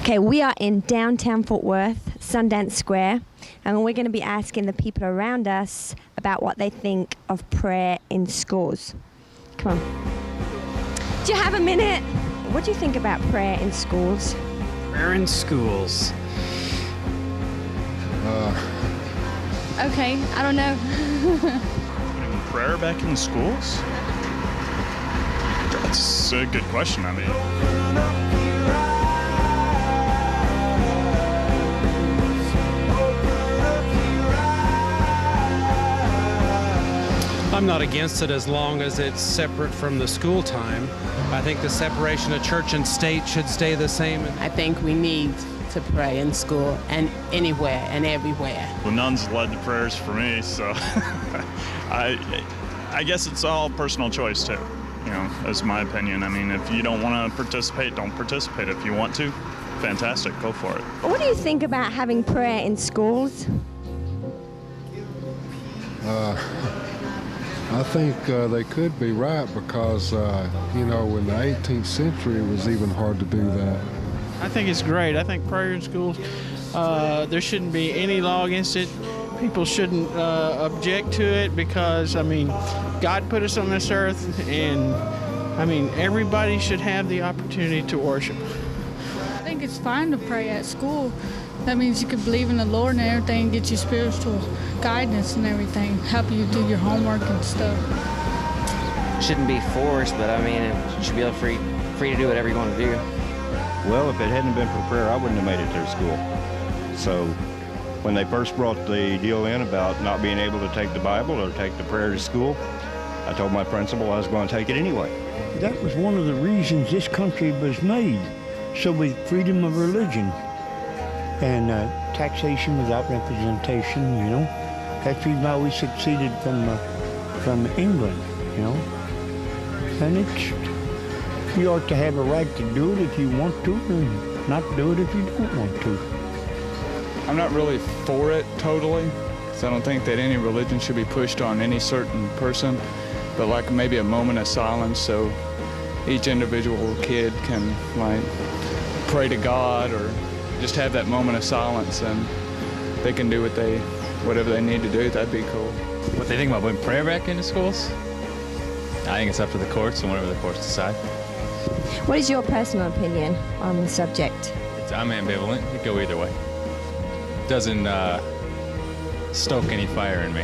Okay, we are in downtown Fort Worth, Sundance Square, and we're going to be asking the people around us about what they think of prayer in schools. Come on. Do you have a minute? What do you think about prayer in schools? Prayer in schools. Okay, I don't know. Putting prayer back in schools? That's a good question. I mean, I'm not against it as long as it's separate from the school time. I think the separation of church and state should stay the same. I think we need to pray in school and anywhere and everywhere. the nuns led the prayers for me, so I guess it's all personal choice too. You know, that's my opinion. I mean, if you don't want to participate, don't participate. If you want to, fantastic, go for it. What do you think about having prayer in schools? I think they could be right because, in the 18th century, it was even hard to do that. I think it's great. I think prayer in schools, there shouldn't be any law against it. People shouldn't object to it because, God put us on this earth, and, everybody should have the opportunity to worship. I think it's fine to pray at school. That means you can believe in the Lord and everything, get you spiritual guidance and everything, help you do your homework and stuff. Shouldn't be forced, but you should be free to do whatever you want to do. Well, if it hadn't been for prayer, I wouldn't have made it through school. So when they first brought the deal in about not being able to take the Bible or take the prayer to school, I told my principal I was going to take it anyway. That was one of the reasons this country was made, so with freedom of religion and taxation without representation, That's the reason why we succeeded from England, And you ought to have a right to do it if you want to, and not do it if you don't want to. I'm not really for it totally, because I don't think that any religion should be pushed on any certain person, but like maybe a moment of silence so each individual kid can pray to God or just have that moment of silence and they can do whatever they need to do. That'd be cool. What they think about putting prayer back into schools? I think it's up to the courts and whatever the courts decide. What is your personal opinion on the subject? I'm ambivalent. It could go either way. Doesn't stoke any fire in me.